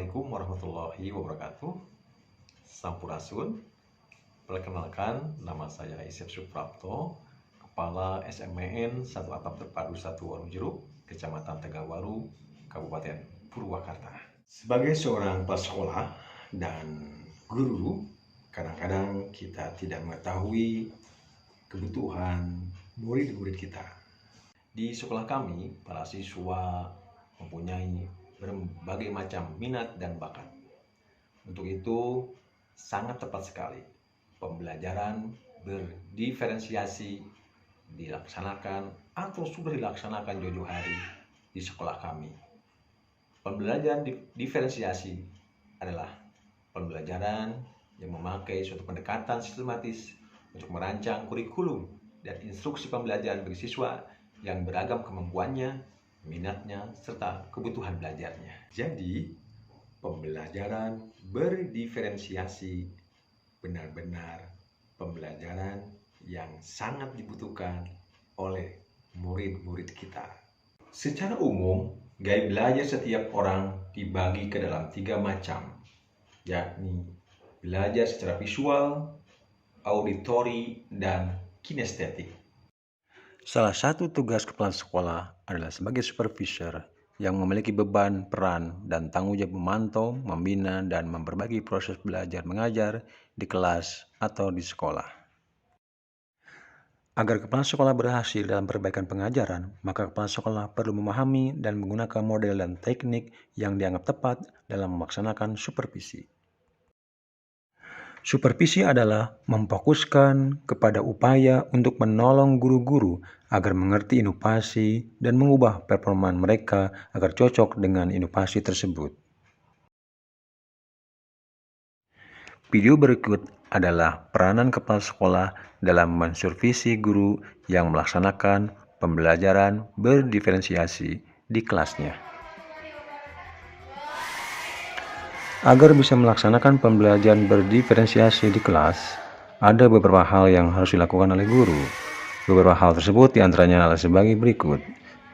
Assalamualaikum warahmatullahi wabarakatuh. Sampurasun. Perkenalkan, nama saya Isep Suprapto, Kepala SMPN 1 Atap Terpadu 1 Warung Jeruk, Kecamatan Tegawaru, Kabupaten Purwakarta. Sebagai seorang prasekolah dan guru, kadang-kadang kita tidak mengetahui kebutuhan murid-murid kita. Di sekolah kami, para siswa mempunyai berbagai macam minat dan bakat. Untuk itu, sangat tepat sekali pembelajaran berdiferensiasi dilaksanakan atau sudah dilaksanakan jauh-jauh hari di sekolah kami. Pembelajaran diferensiasi adalah pembelajaran yang memakai suatu pendekatan sistematis untuk merancang kurikulum dan instruksi pembelajaran bagi siswa yang beragam kemampuannya, minatnya, serta kebutuhan belajarnya. Jadi, pembelajaran berdiferensiasi benar-benar pembelajaran yang sangat dibutuhkan oleh murid-murid kita. Secara umum, gaya belajar setiap orang dibagi ke dalam 3 macam, yakni belajar secara visual, auditori, dan kinestetik. Salah satu tugas kepala sekolah adalah sebagai supervisor yang memiliki beban, peran, dan tanggung jawab memantau, membina, dan memperbaiki proses belajar mengajar di kelas atau di sekolah. Agar kepala sekolah berhasil dalam perbaikan pengajaran, maka kepala sekolah perlu memahami dan menggunakan model dan teknik yang dianggap tepat dalam melaksanakan supervisi. Supervisi adalah memfokuskan kepada upaya untuk menolong guru-guru agar mengerti inovasi dan mengubah performa mereka agar cocok dengan inovasi tersebut. Video berikut adalah peranan kepala sekolah dalam mensupervisi guru yang melaksanakan pembelajaran berdiferensiasi di kelasnya. Agar bisa melaksanakan pembelajaran berdiferensiasi di kelas, ada beberapa hal yang harus dilakukan oleh guru. Beberapa hal tersebut diantaranya adalah sebagai berikut.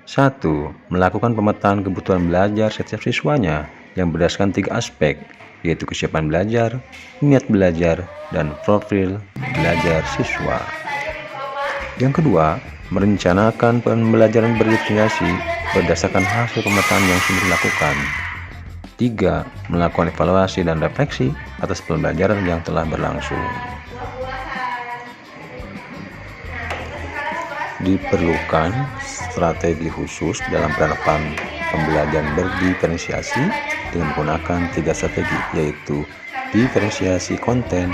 1. Melakukan pemetaan kebutuhan belajar setiap siswanya yang berdasarkan 3 aspek, yaitu kesiapan belajar, niat belajar, dan profil belajar siswa. Yang kedua, merencanakan pembelajaran berdiferensiasi berdasarkan hasil pemetaan yang sudah dilakukan. 3. Melakukan evaluasi dan refleksi atas pembelajaran yang telah berlangsung. Diperlukan strategi khusus dalam penerapan pembelajaran berdiferensiasi dengan menggunakan 3 strategi, yaitu diferensiasi konten,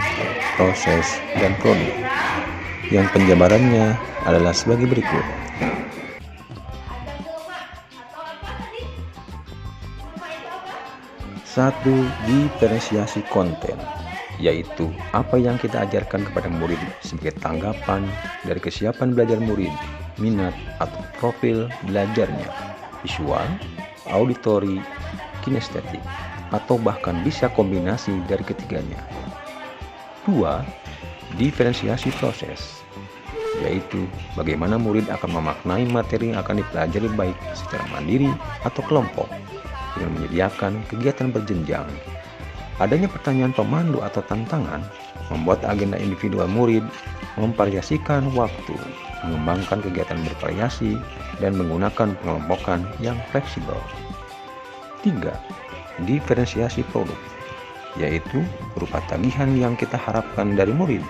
proses, dan produk, yang penjabarannya adalah sebagai berikut. 1. Diferensiasi konten, yaitu apa yang kita ajarkan kepada murid sebagai tanggapan dari kesiapan belajar murid, minat atau profil belajarnya, visual, auditori, kinestetik, atau bahkan bisa kombinasi dari ketiganya. 2. Diferensiasi proses, yaitu bagaimana murid akan memaknai materi yang akan dipelajari baik secara mandiri atau kelompok, dengan menyediakan kegiatan berjenjang. Adanya pertanyaan pemandu atau tantangan membuat agenda individual murid, memvariasikan waktu, mengembangkan kegiatan bervariasi, dan menggunakan pengelompokan yang fleksibel. 3. Diferensiasi produk, yaitu berupa tagihan yang kita harapkan dari murid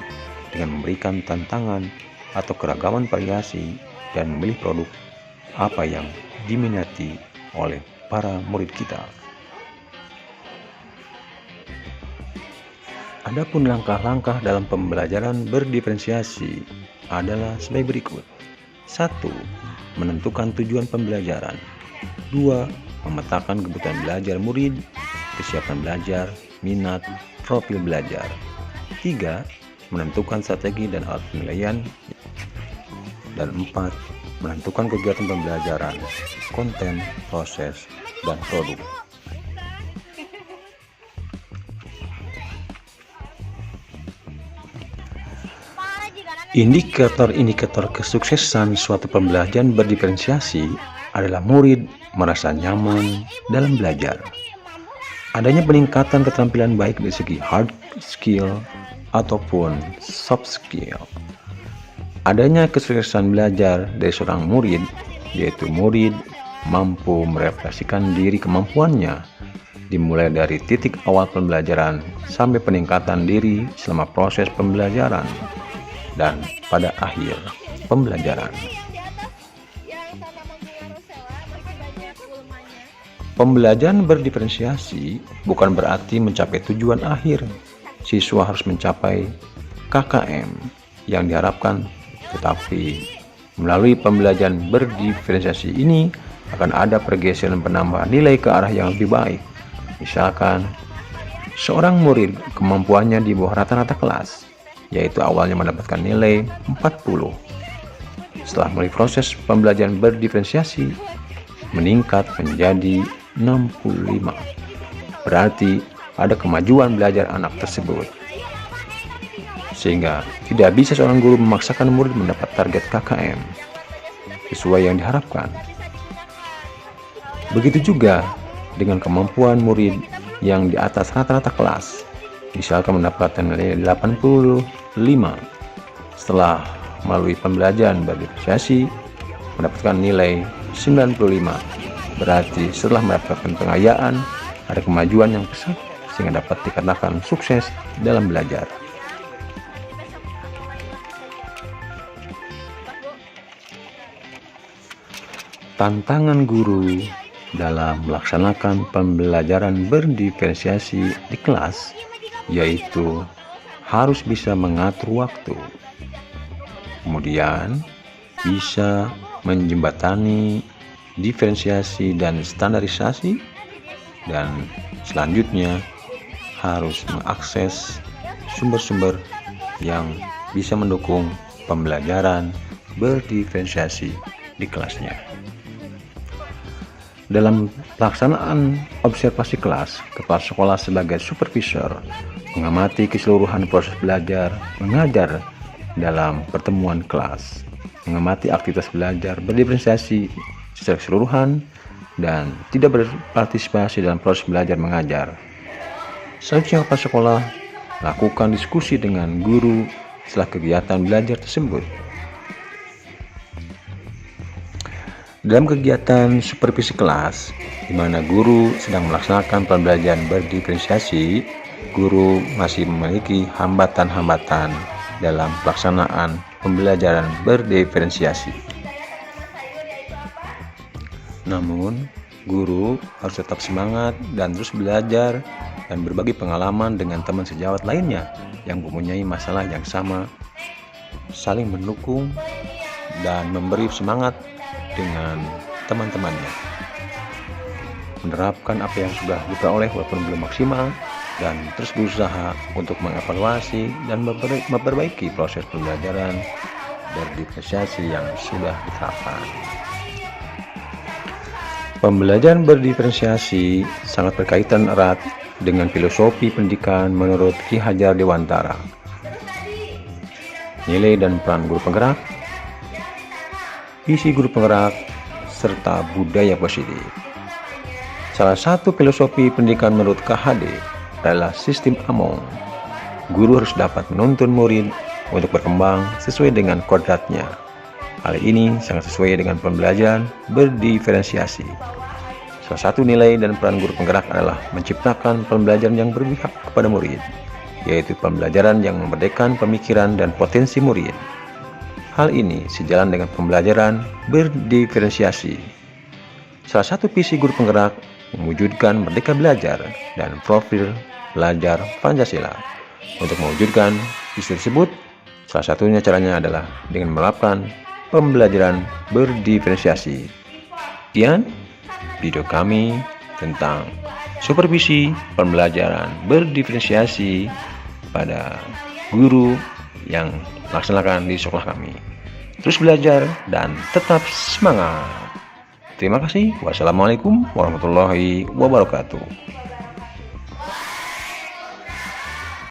dengan memberikan tantangan atau keragaman variasi dan memilih produk apa yang diminati oleh para murid kita. Adapun langkah-langkah dalam pembelajaran berdiferensiasi adalah sebagai berikut. 1. Menentukan tujuan pembelajaran. 2. Memetakan kebutuhan belajar murid, kesiapan belajar, minat, profil belajar. 3. Menentukan strategi dan alat penilaian. Dan 4. Menentukan kegiatan pembelajaran, konten, proses, dan produk. Indikator-indikator kesuksesan suatu pembelajaran berdiferensiasi adalah murid merasa nyaman dalam belajar, Adanya peningkatan keterampilan baik dari segi hard skill ataupun soft skill. Adanya kesuksesan belajar dari seorang murid, yaitu murid mampu merefleksikan diri kemampuannya, dimulai dari titik awal pembelajaran sampai peningkatan diri selama proses pembelajaran dan pada akhir pembelajaran. Pembelajaran berdiferensiasi bukan berarti mencapai tujuan akhir. Siswa harus mencapai KKM yang diharapkan, tetapi melalui pembelajaran berdiferensiasi ini akan ada pergeseran penambahan nilai ke arah yang lebih baik. Misalkan, seorang murid kemampuannya di bawah rata-rata kelas, yaitu awalnya mendapatkan nilai 40. Setelah melalui proses pembelajaran berdiferensiasi, meningkat menjadi 65. Berarti ada kemajuan belajar anak tersebut. Sehingga tidak bisa seorang guru memaksakan murid mendapat target KKM sesuai yang diharapkan. Begitu juga dengan kemampuan murid yang di atas rata-rata kelas, misalkan mendapatkan nilai 85. Setelah melalui pembelajaran berdiferensiasi mendapatkan nilai 95. Berarti setelah mendapatkan pengayaan, ada kemajuan yang pesat sehingga dapat dikatakan sukses dalam belajar. Tantangan guru dalam melaksanakan pembelajaran berdiferensiasi di kelas yaitu harus bisa mengatur waktu, kemudian bisa menjembatani diferensiasi dan standarisasi, dan selanjutnya harus mengakses sumber-sumber yang bisa mendukung pembelajaran berdiferensiasi di kelasnya. Dalam pelaksanaan observasi kelas, kepala sekolah sebagai supervisor mengamati keseluruhan proses belajar mengajar dalam pertemuan kelas, mengamati aktivitas belajar berdiferensiasi secara keseluruhan, dan tidak berpartisipasi dalam proses belajar mengajar. Selanjutnya kepala sekolah lakukan diskusi dengan guru setelah kegiatan belajar tersebut. Dalam kegiatan supervisi kelas, di mana guru sedang melaksanakan pembelajaran berdiferensiasi, guru masih memiliki hambatan-hambatan dalam pelaksanaan pembelajaran berdiferensiasi. Namun, guru harus tetap semangat dan terus belajar dan berbagi pengalaman dengan teman sejawat lainnya yang mempunyai masalah yang sama, saling mendukung dan memberi semangat dengan teman-temannya. Menerapkan apa yang sudah diperoleh walaupun belum maksimal, dan terus berusaha untuk mengevaluasi dan memperbaiki proses pembelajaran berdiferensiasi yang sudah diterapkan. Pembelajaran berdiferensiasi sangat berkaitan erat dengan filosofi pendidikan menurut Ki Hajar Dewantara. Nilai dan peran guru penggerak, visi guru penggerak, serta budaya positif. Salah satu filosofi pendidikan menurut KHD adalah sistem Among. Guru harus dapat menuntun murid untuk berkembang sesuai dengan kodratnya. Hal ini sangat sesuai dengan pembelajaran berdiferensiasi. Salah satu nilai dan peran guru penggerak adalah menciptakan pembelajaran yang berpihak kepada murid, yaitu pembelajaran yang memerdekakan pemikiran dan potensi murid. Hal ini sejalan dengan pembelajaran berdiferensiasi. Salah satu visi guru penggerak mewujudkan merdeka belajar dan profil belajar Pancasila. Untuk mewujudkan visi tersebut, salah satunya caranya adalah dengan melakukan pembelajaran berdiferensiasi. Sekian video kami tentang supervisi pembelajaran berdiferensiasi pada guru yang melaksanakan di sekolah kami. Terus belajar dan tetap semangat. Terima kasih. Wassalamualaikum warahmatullahi wabarakatuh.